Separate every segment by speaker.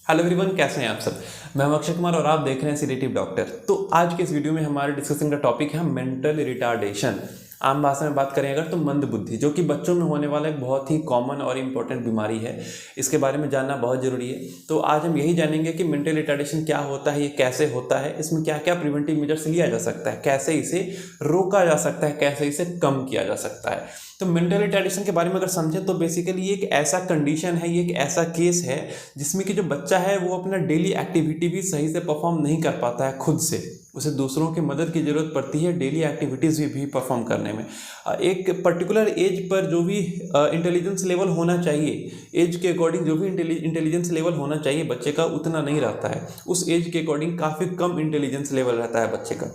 Speaker 1: Hello everyone, कैसे हैं आप सब। मैं हूं अक्षय कुमार और आप देख रहे हैं सीडेटिव डॉक्टर। तो आज के इस वीडियो में हमारे डिस्कशन का टॉपिक है मेंटल रिटार्डेशन। आम भाषा में बात करें अगर तो मंद बुद्धि, जो कि बच्चों में होने वाला एक बहुत ही कॉमन और इम्पोर्टेंट बीमारी है। इसके बारे में जानना बहुत ज़रूरी है। तो आज हम यही जानेंगे कि मेंटल रिटार्डेशन क्या होता है, ये कैसे होता है, इसमें क्या क्या प्रिवेंटिव मेजर्स लिया जा सकता है, कैसे इसे रोका जा सकता है, कैसे इसे कम किया जा सकता है। तो मेंटल रिटार्डेशन के बारे में अगर समझें तो बेसिकली ये एक ऐसा कंडीशन है, ये एक ऐसा केस है जिसमें कि जो बच्चा है वो अपना डेली एक्टिविटी भी सही से परफॉर्म नहीं कर पाता है खुद से। उसे दूसरों की मदद की ज़रूरत पड़ती है डेली एक्टिविटीज़ भी परफॉर्म करने में। एक पर्टिकुलर एज पर जो भी इंटेलिजेंस लेवल होना चाहिए, एज के अकॉर्डिंग जो भी इंटेलिजेंस लेवल होना चाहिए बच्चे का, उतना नहीं रहता है। उस एज के अकॉर्डिंग काफ़ी कम इंटेलिजेंस लेवल रहता है बच्चे का।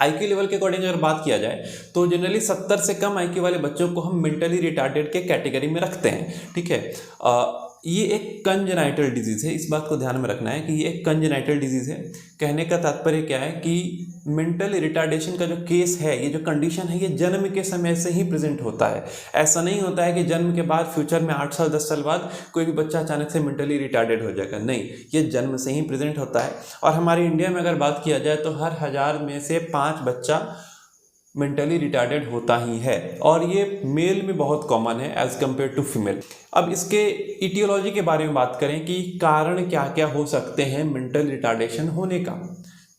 Speaker 1: आईक्यू लेवल के अकॉर्डिंग अगर बात किया जाए तो जनरली 70 से कम आईक्यू वाले बच्चों को हम मेंटली रिटार्डेड के कैटेगरी में रखते हैं। ठीक है। ये एक कंजेनाइटल डिजीज़ है, इस बात को ध्यान में रखना है कि ये एक कंजेनाइटल डिजीज़ है। कहने का तात्पर्य क्या है कि मेंटल रिटार्डेशन का जो केस है, ये जो कंडीशन है, ये जन्म के समय से ही प्रेजेंट होता है। ऐसा नहीं होता है कि जन्म के बाद फ्यूचर में 8 साल 10 साल बाद कोई भी बच्चा अचानक से मेंटली रिटार्डेड हो जाएगा। नहीं, ये जन्म से ही प्रेजेंट होता है। और हमारे इंडिया में अगर बात किया जाए तो हर 1000 में से 5 बच्चा मेंटली रिटार्डेड होता ही है, और ये मेल में बहुत कॉमन है एज कम्पेयर टू फीमेल। अब इसके इटियोलॉजी के बारे में बात करें कि कारण क्या क्या हो सकते हैं मेंटल रिटार्डेशन होने का,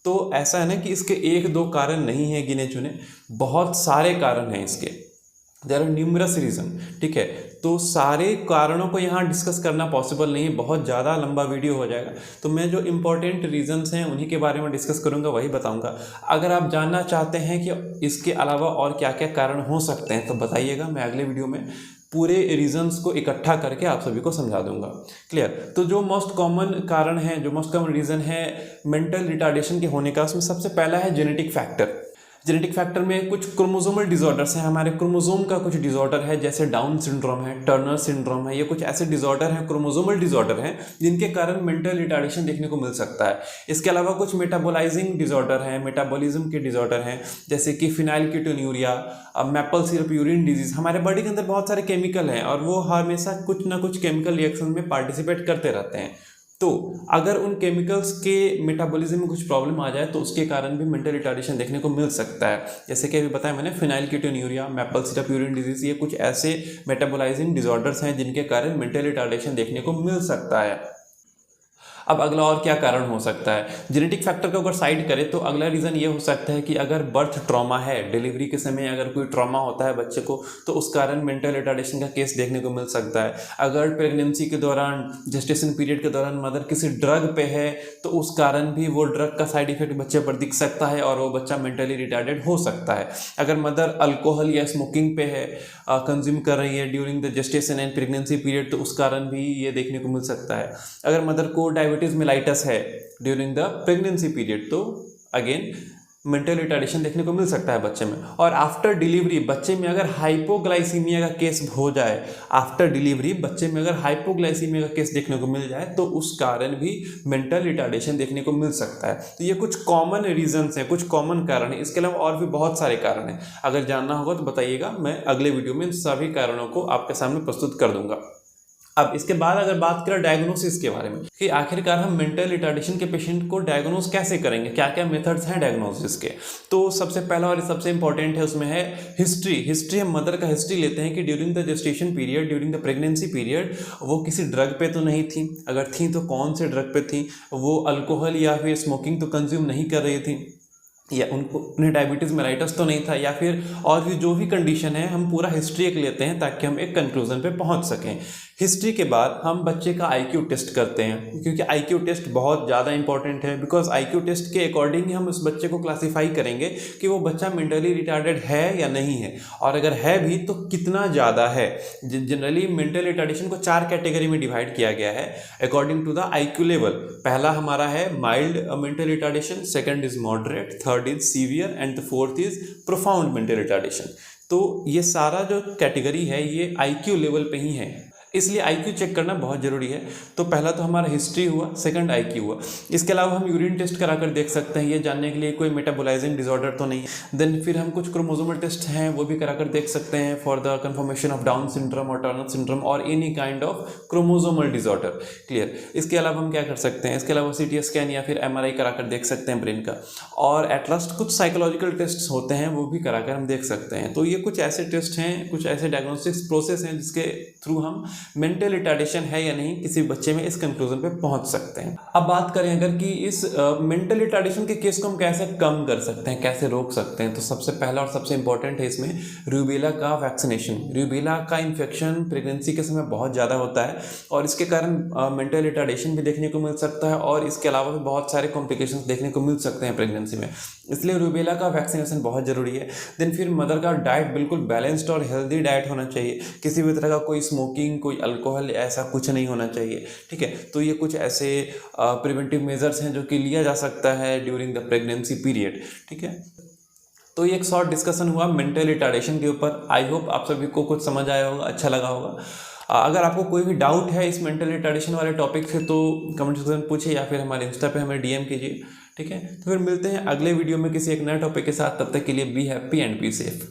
Speaker 1: तो ऐसा है ना कि इसके एक दो कारण नहीं है गिने चुने, बहुत सारे कारण हैं इसके। There are numerous reason. ठीक है। तो सारे कारणों को यहाँ डिस्कस करना पॉसिबल नहीं है, बहुत ज़्यादा लंबा वीडियो हो जाएगा। तो मैं जो इंपॉर्टेंट रीजंस हैं उन्हीं के बारे में डिस्कस करूँगा, वही बताऊँगा। अगर आप जानना चाहते हैं कि इसके अलावा और क्या क्या कारण हो सकते हैं तो बताइएगा, मैं अगले वीडियो में पूरे रीजंस को इकट्ठा करके आप सभी को समझा दूंगा। क्लियर। तो जो मोस्ट कॉमन कारण है, जो मोस्ट कॉमन रीज़न है मेंटल रिटार्डेशन के होने का, उसमें सबसे पहला है जेनेटिक फैक्टर। जेनेटिक फैक्टर में कुछ क्रोमोसोमल डिसऑर्डर्स हैं, हमारे क्रोमोसोम का कुछ डिसऑर्डर है, जैसे डाउन सिंड्रोम है, टर्नर सिंड्रोम है। ये कुछ ऐसे डिसऑर्डर हैं, क्रोमोसोमल डिसऑर्डर हैं, जिनके कारण मेंटल रिटार्डेशन देखने को मिल सकता है। इसके अलावा कुछ मेटाबोलाइजिंग डिसऑर्डर हैं, मेटाबॉलिज्म के डिसऑर्डर हैं, जैसे कि फिनाइलकीटोन्यूरिया, मेपल सिरप यूरिन डिजीज। हमारे बॉडी के अंदर बहुत सारे केमिकल हैं और वो हमेशा कुछ ना कुछ केमिकल रिएक्शन में पार्टिसिपेट करते रहते हैं। तो अगर उन केमिकल्स के मेटाबॉलिज्म में कुछ प्रॉब्लम आ जाए तो उसके कारण भी मेंटल रिटार्डेशन देखने को मिल सकता है। जैसे कि अभी बताया मैंने, फिनाइलकीटोन्यूरिया, मेपल सिरप यूरिन डिजीज, ये कुछ ऐसे मेटाबोलाइजिंग डिसऑर्डर्स हैं जिनके कारण मेंटल रिटार्डेशन देखने को मिल सकता है। अब अगला और क्या कारण हो सकता है, जेनेटिक फैक्टर को अगर साइड करें तो अगला रीज़न ये हो सकता है कि अगर बर्थ ट्रॉमा है, डिलीवरी के समय अगर कोई ट्रॉमा होता है बच्चे को, तो उस कारण मेंटल रिटार्डेशन का केस देखने को मिल सकता है। अगर प्रेगनेंसी के दौरान, जेस्टेशन पीरियड के दौरान मदर किसी ड्रग पे है तो उस कारण भी वो ड्रग का साइड इफेक्ट बच्चे पर दिख सकता है और वो बच्चा मेंटली रिटार्डेड हो सकता है। अगर मदर अल्कोहल या स्मोकिंग पे है, कंज्यूम कर रही है during the gestation and pregnancy period, तो उस कारण भी ये देखने को मिल सकता है। अगर मदर को डायबिटीज़ मेलाइटस है ड्यूरिंग द प्रेगनेंसी पीरियड, तो अगेन मेंटल रिटार्डेशन देखने को मिल सकता है बच्चे में। और आफ्टर डिलीवरी बच्चे में अगर हाइपोग्लाइसीमिया का केस हो जाए, आफ्टर डिलीवरी बच्चे में अगर हाइपोग्लाइसीमिया का केस देखने को मिल जाए तो उस कारण भी मेंटल रिटार्डेशन देखने को मिल सकता है। तो ये कुछ कॉमन रीजंस हैं, कुछ कॉमन कारण हैं। इसके अलावा और भी बहुत सारे कारण हैं, अगर जानना होगा तो बताइएगा, मैं अगले वीडियो में इन सभी कारणों को आपके सामने प्रस्तुत कर दूंगा। अब इसके बाद अगर बात करें डायग्नोसिस के बारे में कि आखिरकार हम मेंटल रिटार्डेशन के पेशेंट को डायग्नोस कैसे करेंगे, क्या क्या मेथड्स हैं डायग्नोसिस के। तो सबसे पहला और सबसे इंपॉर्टेंट है, उसमें है हिस्ट्री। हम मदर का हिस्ट्री लेते हैं कि during the gestation period, during the pregnancy period वो किसी ड्रग पे तो नहीं थी, अगर थी तो कौन से ड्रग पे थी, वो अल्कोहल या फिर स्मोकिंग तो कंज्यूम नहीं कर रही थी, या उन्हें डायबिटीज़ मेलाइटस तो नहीं था, या फिर और भी जो भी कंडीशन है, हम पूरा हिस्ट्री एक लेते हैं ताकि हम एक कंक्लूजन पे पहुंच सकें। हिस्ट्री के बाद हम बच्चे का आईक्यू टेस्ट करते हैं, क्योंकि आईक्यू टेस्ट बहुत ज़्यादा इंपॉर्टेंट है, बिकॉज आईक्यू टेस्ट के अकॉर्डिंग ही हम उस बच्चे को क्लासीफाई करेंगे कि वो बच्चा मेंटली रिटार्डेड है या नहीं है, और अगर है भी तो कितना ज़्यादा है। जनरली मेंटल रिटार्डेशन को 4 कैटेगरी में डिवाइड किया गया है according to the IQ level. पहला हमारा है mild mental retardation, second is moderate, third is severe and the fourth is profound mental retardation. तो ये सारा जो कैटेगरी है ये आईक्यू लेवल पे ही है। इसलिए आईक्यू चेक करना बहुत ज़रूरी है। तो पहला तो हमारा हिस्ट्री हुआ, सेकंड आईक्यू हुआ। इसके अलावा हम यूरिन टेस्ट कराकर देख सकते हैं, ये जानने के लिए कोई मेटाबोलाइजिंग डिसऑर्डर तो नहीं है। देन फिर हम कुछ क्रोमोसोमल टेस्ट हैं वो भी कराकर देख सकते हैं for the confirmation of down syndrome और टर्नर सिंड्रोम और any kind of chromosomal disorder. Clear. इसके अलावा हम क्या कर सकते हैं, इसके अलावा सीटी स्कैन या फिर एमआरआई कराकर देख सकते हैं ब्रेन का। और एट लास्ट कुछ साइकोलॉजिकल टेस्ट होते हैं वो भी कराकर हम देख सकते हैं। तो ये कुछ ऐसे टेस्ट हैं, कुछ ऐसे डायग्नोस्टिक्स प्रोसेस हैं जिसके थ्रू हम मेंटल रिटार्डेशन है या नहीं किसी बच्चे में इस कंक्लूजन पे पहुंच सकते हैं। अब बात करें अगर कि इस मेंटल रिटार्डेशन के केस को हम कैसे कम कर सकते हैं, कैसे रोक सकते हैं, तो सबसे पहला और सबसे इंपॉर्टेंट है इसमें रूबेला का वैक्सीनेशन। रूबेला का इन्फेक्शन प्रेगनेंसी के समय बहुत ज़्यादा होता है और इसके कारण मेंटल रिटार्डेशन भी देखने को मिल सकता है और इसके अलावा भी बहुत सारे कॉम्प्लिकेशंस देखने को मिल सकते हैं प्रेगनेंसी में। इसलिए रूबेला का वैक्सीनेशन बहुत ज़रूरी है। देन फिर मदर का डाइट बिल्कुल बैलेंस्ड और हेल्दी डाइट होना चाहिए। किसी भी तरह का कोई स्मोकिंग, कोई अल्कोहल ऐसा कुछ नहीं होना चाहिए। ठीक है, तो ये कुछ ऐसे प्रिवेंटिव मेजर्स हैं जो कि लिया जा सकता है ड्यूरिंग द प्रेगनेंसी पीरियड। ठीक है, तो ये एक शॉर्ट डिस्कशन हुआ मेंटल रिटार्डेशन के ऊपर। आई होप आप सभी को कुछ समझ आया होगा, अच्छा लगा होगा। अगर आपको कोई भी डाउट है इस मेंटल रिटार्डेशन वाले टॉपिक से तो कमेंट सेक्शन में पूछिए या फिर हमारे इंस्टा पे हमें डीएम कीजिए। ठीक है, तो फिर मिलते हैं अगले वीडियो में किसी एक नए टॉपिक के साथ। तब तक के लिए be happy and be safe.